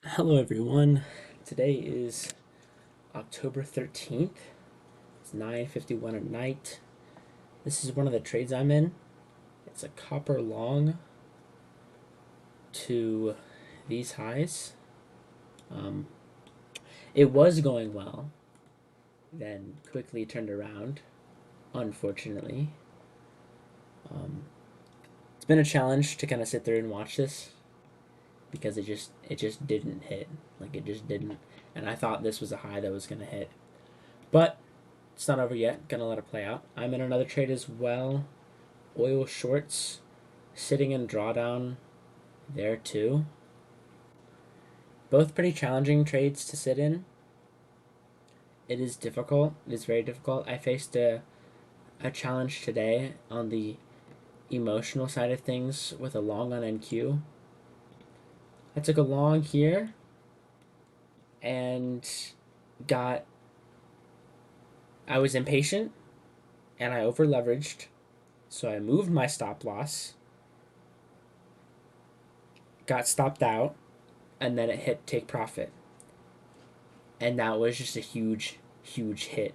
Hello everyone. Today is October 13th. It's 9:51 at night. This is one of the trades I'm in. It's a copper long to these highs. Um, it was going well, then quickly turned around, unfortunately. Um, it's been a challenge to kind of sit there and watch this because it just didn't hit. Like it just didn't. And I thought this was a high that was going to hit. But it's not over yet. Gonna let it play out. I'm in another trade as well. Oil shorts, sitting in drawdown there too. Both pretty challenging trades to sit in. It is difficult. It is very difficult. I faced a challenge today on the emotional side of things with a long on NQ. I took a long here and got. I was impatient and I over leveraged, so I moved my stop loss, got stopped out, and then it hit take profit. And that was just a huge, huge hit.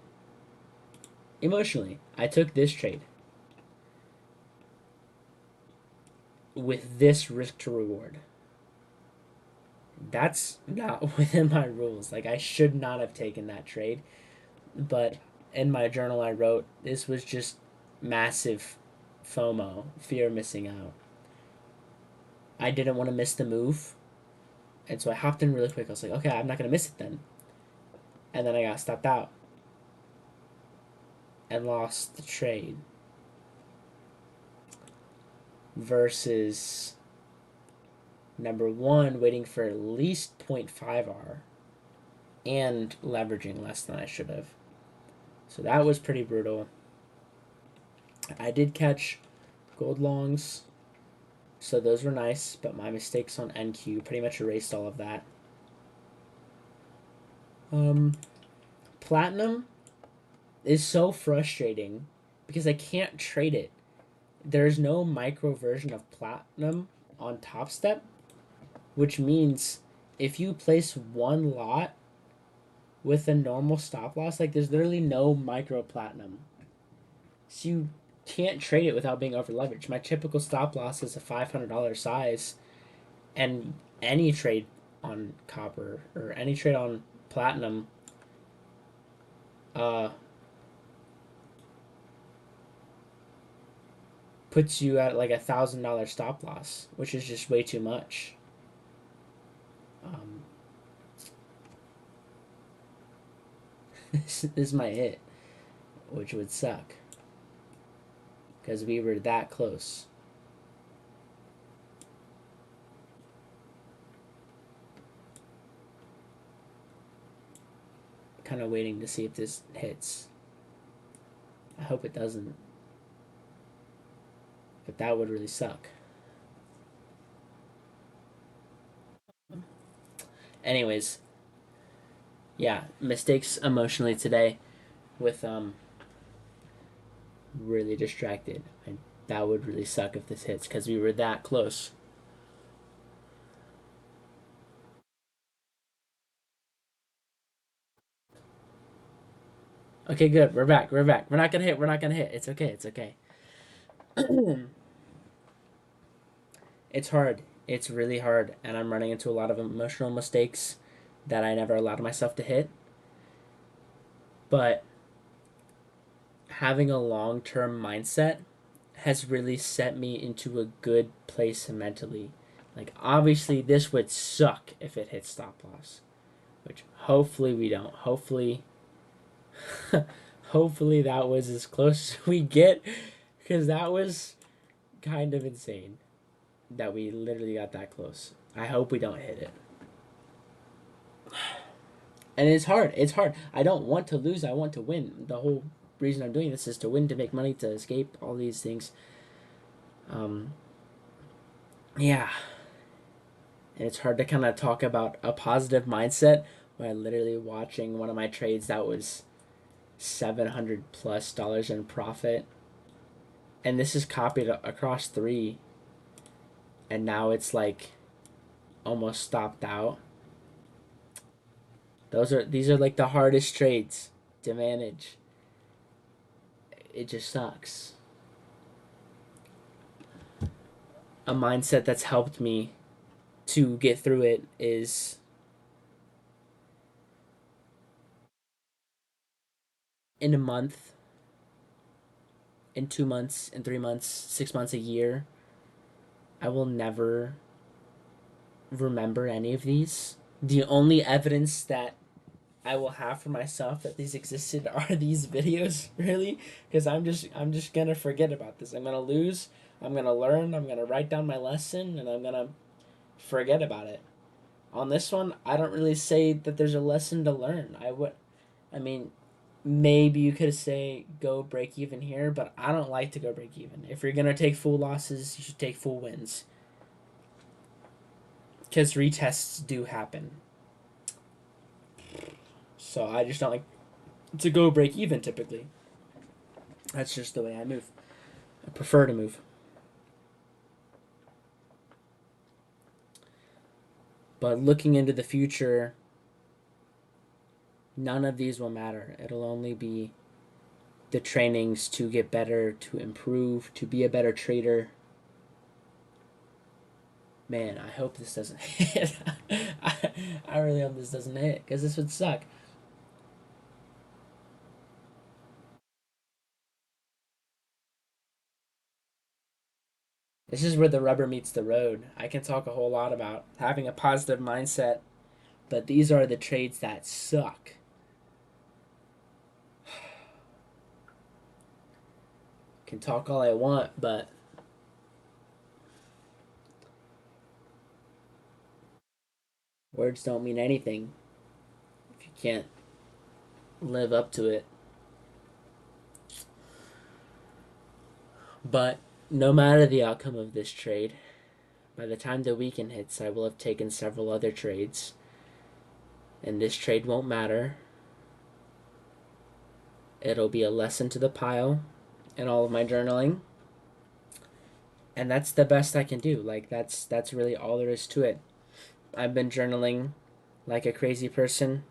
Emotionally, I took this trade with this risk to reward. That's not within my rules. Like, I should not have taken that trade. But in my journal, I wrote this was just massive FOMO, fear of missing out. I didn't want to miss the move. And so I hopped in really quick. I was like, okay, I'm not going to miss it then. And then I got stopped out and lost the trade versus number one, waiting for at least 0.5 R and leveraging less than I should have. So that was pretty brutal. I did catch gold longs, so those were nice, but my mistakes on NQ pretty much erased all of that. Um, Platinum is so frustrating because I can't trade it. There's no micro version of Platinum on Top Step, which means if you place one lot with a normal stop loss, like there's literally no micro platinum. So you can't trade it without being over leveraged. My typical stop loss is a $500 size, and any trade on copper or any trade on platinum uh, puts you at like $1,000 stop loss, which is just way too much. Um, this is my hit, which would suck because we were that close. Kind of waiting to see if this hits. I hope it doesn't, but that would really suck. Anyways, yeah, mistakes emotionally today with really distracted. And that would really suck if this hits because we were that close. Okay, good. We're back. We're back. We're not gonna hit. We're not gonna hit. It's okay. It's okay. It's hard. It's really hard, and I'm running into a lot of emotional mistakes that I never allowed myself to hit. But having a long term mindset has really set me into a good place mentally. Like, obviously, this would suck if it hits stop loss, which hopefully we don't. Hopefully, hopefully that was as close as we get, because that was kind of insane that we literally got that close. I hope we don't hit it. And it's hard. It's hard. I don't want to lose. I want to win. The whole reason I'm doing this is to win, to make money, to escape all these things. Um, yeah, and it's hard to kind of talk about a positive mindset when I literally watching one of my trades that was $700+ in profit, and this is copied across three, and now it's like almost stopped out. These are like the hardest trades to manage. It just sucks. A mindset that's helped me to get through it is in a month, in 2 months, in 3 months, 6 months, a year, I will never remember any of these. The only evidence that I will have for myself that these existed are these videos, really, because I'm just gonna forget about this. I'm gonna lose. I'm gonna learn. I'm gonna write down my lesson, and I'm gonna forget about it. On this one, I don't really say that there's a lesson to learn. I mean, maybe you could say go break even here, but I don't like to go break even. If you're gonna take full losses, you should take full wins, because retests do happen. So I just don't like to go break even typically. That's just the way I move. I prefer to move. But looking into the future, none of these will matter. It'll only be the trainings to get better, to improve, to be a better trader. Man, I hope this doesn't hit. I really hope this doesn't hit because this would suck. This is where the rubber meets the road. I can talk a whole lot about having a positive mindset, but these are the trades that suck. Can talk all I want, but words don't mean anything if you can't live up to it. But no matter the outcome of this trade, by the time the weekend hits, I will have taken several other trades, and this trade won't matter. It'll be a lesson to the pile in all of my journaling, and that's the best I can do. Like that's really all there is to it. I've been journaling like a crazy person.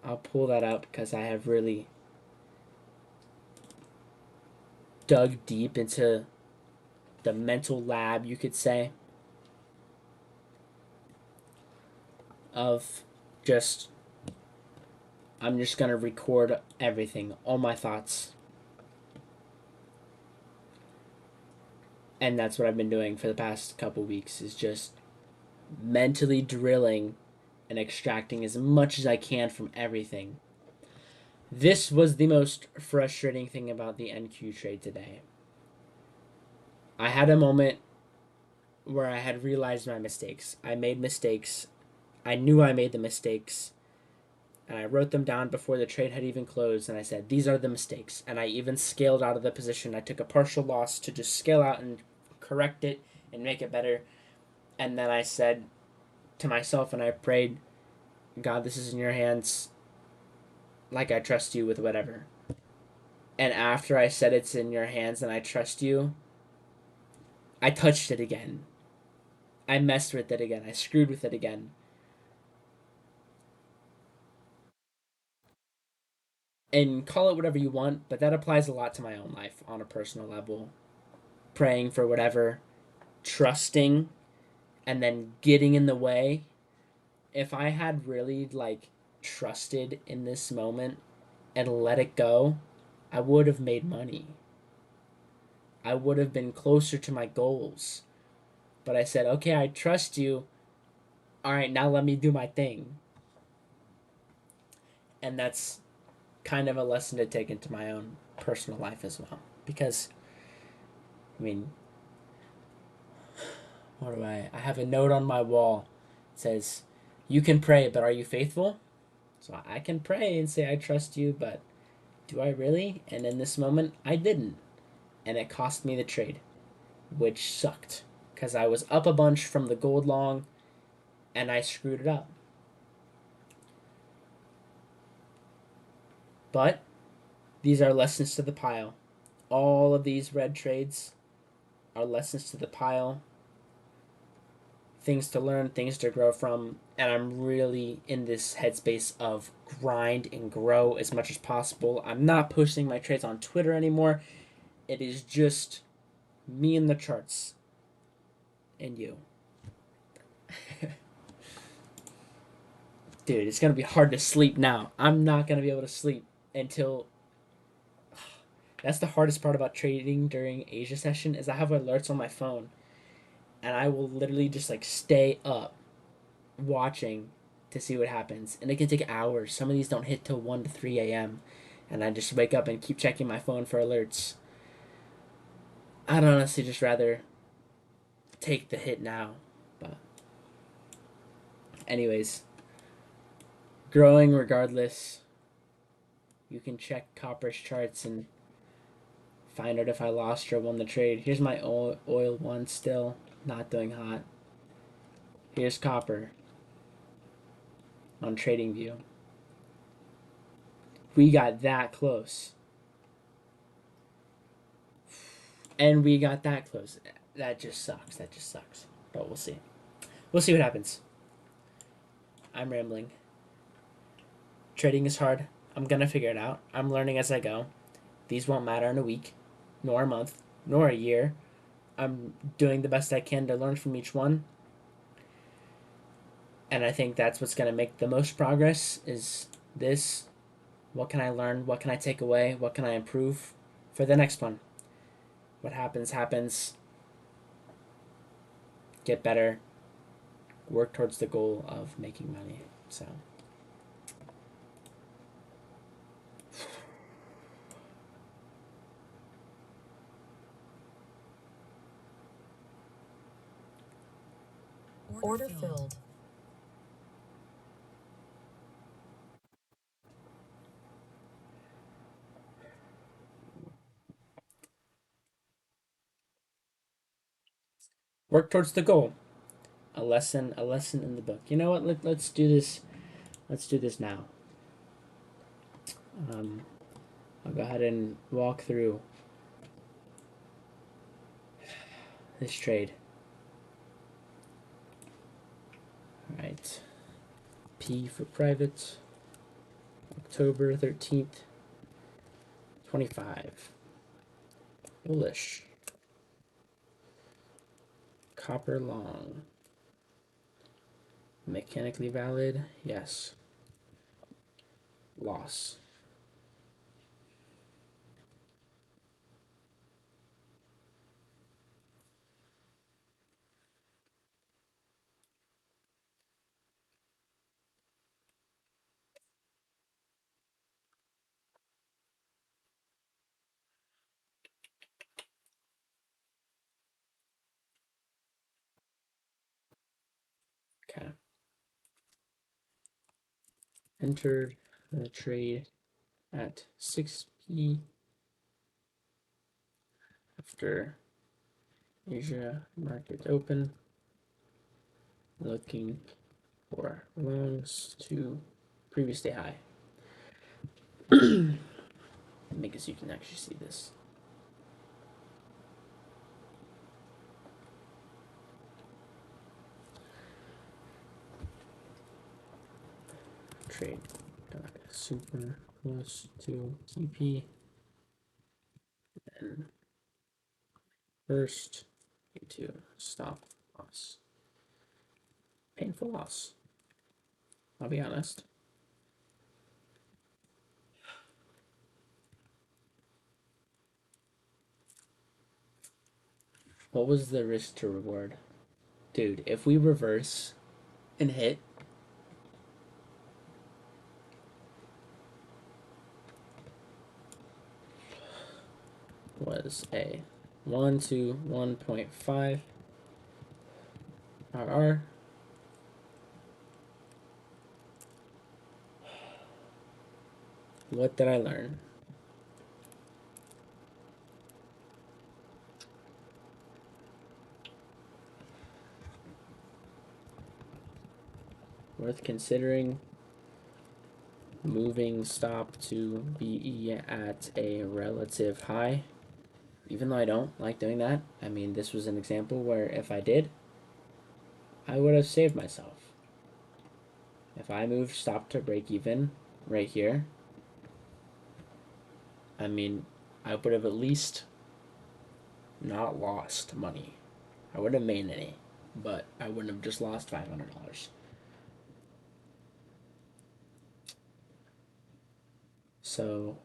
I'll pull that up because I have really dug deep into the mental lab, you could say, of just I'm just gonna record everything, all my thoughts. And that's what I've been doing for the past couple weeks is just mentally drilling and extracting as much as I can from everything. This was the most frustrating thing about the NQ trade today. I had a moment where I had realized my mistakes. I made mistakes. I knew I made the mistakes. And I wrote them down before the trade had even closed. And I said, these are the mistakes. And I even scaled out of the position. I took a partial loss to just scale out and correct it and make it better. And then I said to myself and I prayed, God, this is in your hands. Like I trust you with whatever. And after I said it's in your hands and I trust you, I touched it again. I messed with it again. I screwed with it again. And call it whatever you want, but that applies a lot to my own life on a personal level. Praying for whatever, trusting, and then getting in the way. If I had really like trusted in this moment and let it go, I would have made money. I would have been closer to my goals. But I said, okay, I trust you. All right, now let me do my thing. And that's kind of a lesson to take into my own personal life as well. Because, I mean, what do I have a note on my wall. It says, you can pray, but are you faithful? So I can pray and say, I trust you, but do I really? And in this moment, I didn't. And it cost me the trade, which sucked. Because I was up a bunch from the gold long, and I screwed it up. But these are lessons to the pile. All of these red trades are lessons to the pile things to learn, things to grow from, and I'm really in this headspace of grind and grow as much as possible. I'm not posting my trades on Twitter anymore. It is just me and the charts and you. Dude, it's gonna be hard to sleep now. I'm not gonna be able to sleep until. That's the hardest part about trading during Asia session is I have alerts on my phone, and I will literally just like stay up watching to see what happens, and it can take hours. Some of these don't hit till 1 to 3 a.m., and I just wake up and keep checking my phone for alerts. I'd honestly just rather take the hit now, but anyways, growing regardless. You can check Copper's charts and find out if I lost or won the trade. Here's my oil one still not doing hot. Here's Copper on TradingView. We got that close. And we got that close. That just sucks. That just sucks. But we'll see. We'll see what happens. I'm rambling. Trading is hard. I'm going to figure it out. I'm learning as I go. These won't matter in a week, nor a month, nor a year. I'm doing the best I can to learn from each one. And I think that's what's going to make the most progress is this. What can I learn? What can I take away? What can I improve for the next one? What happens, happens. Get better. Work towards the goal of making money. So. Order filled. Work towards the goal. A lesson in the book. You know what? Let's do this. Let's do this now. I'll go ahead and walk through this trade. All right. P for private. October 13th, 25. Bullish. Copper long. Mechanically valid? Yes. Loss. Okay. Entered the trade at 6 p. after Asia market open. Looking for longs to previous day high. Make it so you can actually see this. Trade super close to TP. And first into stop loss. Painful loss. I'll be honest. What was the risk to reward? Dude, if we reverse and hit, was a 1 to 1.5 RR. What did I learn? Worth considering. Moving stop to be at a relative high. Even though I don't like doing that, I mean, this was an example where if I did, I would have saved myself. If I moved stop to break even right here, I mean, I would have at least not lost money. I would have made any, but I wouldn't have just lost $500. So,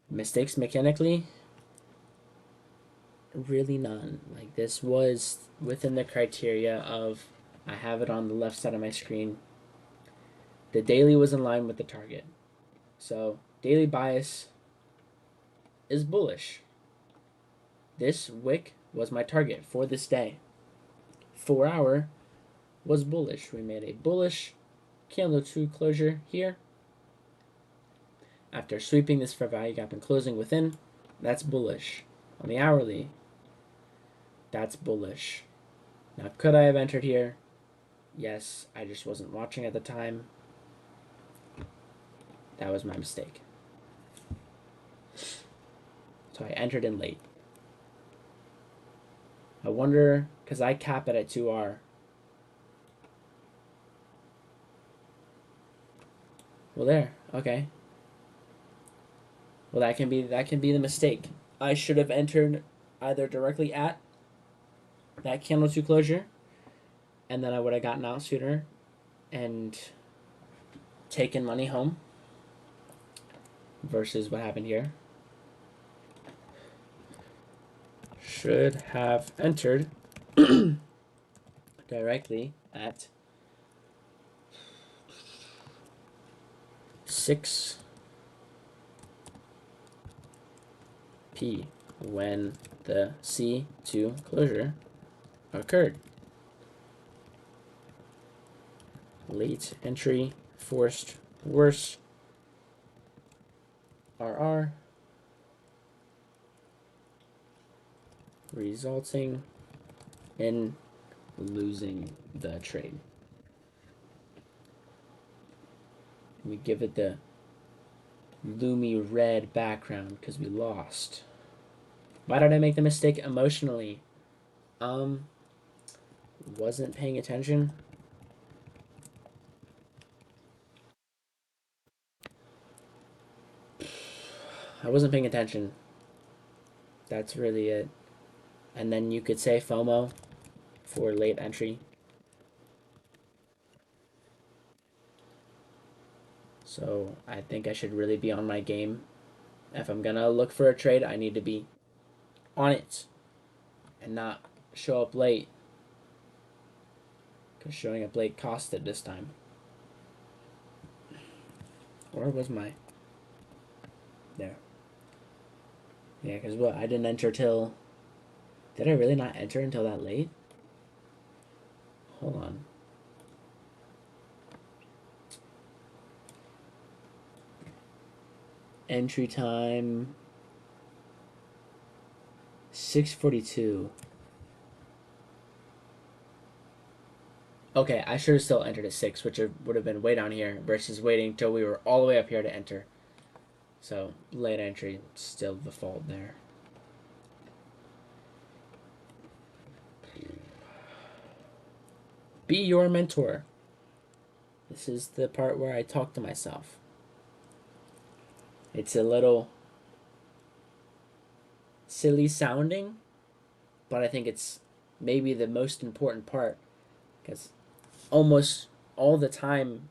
mistakes mechanically, really none. Like, this was within the criteria of I have it on the left side of my screen. The daily was in line with the target. So, daily bias is bullish. This wick was my target for this day. 4 hour was bullish. We made a bullish candle 2 closure here. After sweeping this fair value gap and closing within, that's bullish. On the hourly, that's bullish. Now, could I have entered here? Yes, I just wasn't watching at the time. That was my mistake. So I entered in late. I wonder, because I cap it at 2R. Well, there. Okay. Well, that can be the mistake. I should have entered either directly at that candle 2 closure, and then I would have gotten out sooner and taken money home versus what happened here. Should have entered directly at 6p when the C2 closure occurred. Late entry, forced worse, RR, resulting in losing the trade. We give it the gloomy red background because we lost. Why did I make the mistake emotionally? Wasn't paying attention. I wasn't paying attention. That's really it. And then you could say FOMO for late entry. So I think I should really be on my game. If I'm gonna look for a trade, I need to be on it and not show up late. Because showing up late cost it this time. Where was my... There. Yeah, because what? I didn't enter till... Did I really not enter until that late? Hold on. Entry time... 6:42. Okay, I should have still entered at 6, which would have been way down here, versus waiting till we were all the way up here to enter. So, late entry, still the fault there. Be your mentor. This is the part where I talk to myself. It's a little silly sounding, but I think it's maybe the most important part, because almost all the time,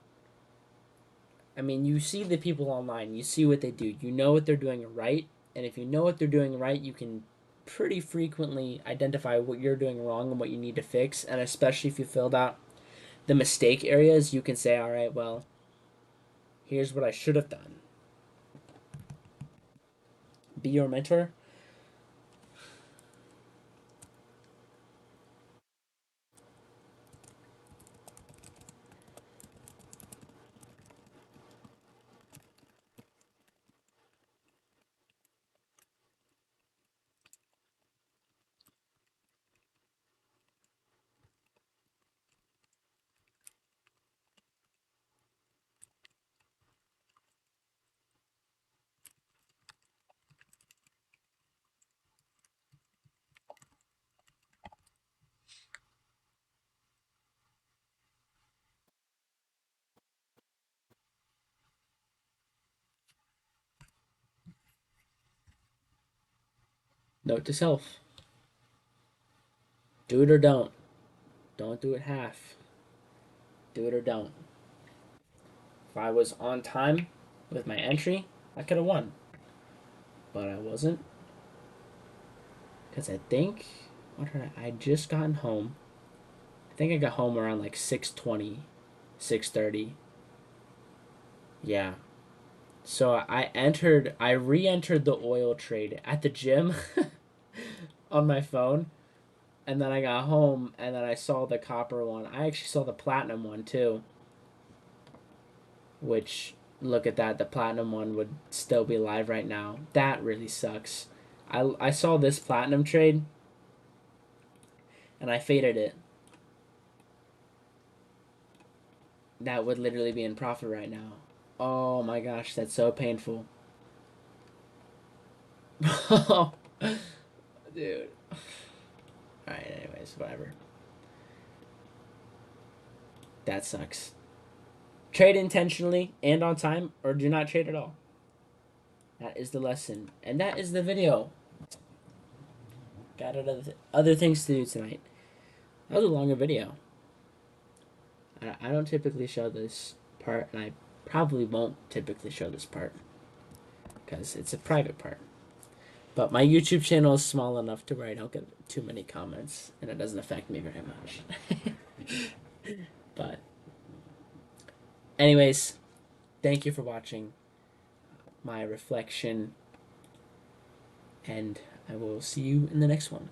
I mean, you see the people online, you see what they do, you know what they're doing right, and if you know what they're doing right, you can pretty frequently identify what you're doing wrong and what you need to fix. And especially if you filled out the mistake areas, you can say, all right, well, here's what I should have done. Be your mentor. Note to self. Do it or don't. Don't do it half. Do it or don't. If I was on time with my entry, I could have won. But I wasn't. Because I think... I just gotten home. I think I got home around like 6:20, 6:30. Yeah. So I re-entered the oil trade at the gym on my phone. And then I got home and then I saw the copper one. I actually saw the platinum one too. Which, look at that, the platinum one would still be live right now. That really sucks. I saw this platinum trade and I faded it. That would literally be in profit right now. Oh my gosh, that's so painful. Dude. Alright, anyways, whatever. That sucks. Trade intentionally and on time, or do not trade at all. That is the lesson. And that is the video. Got other things to do tonight. That was a longer video. I don't typically show this part, and I probably won't typically show this part because it's a private part. But my YouTube channel is small enough to where I don't get too many comments, and it doesn't affect me very much. But anyways, thank you for watching my reflection, and I will see you in the next one.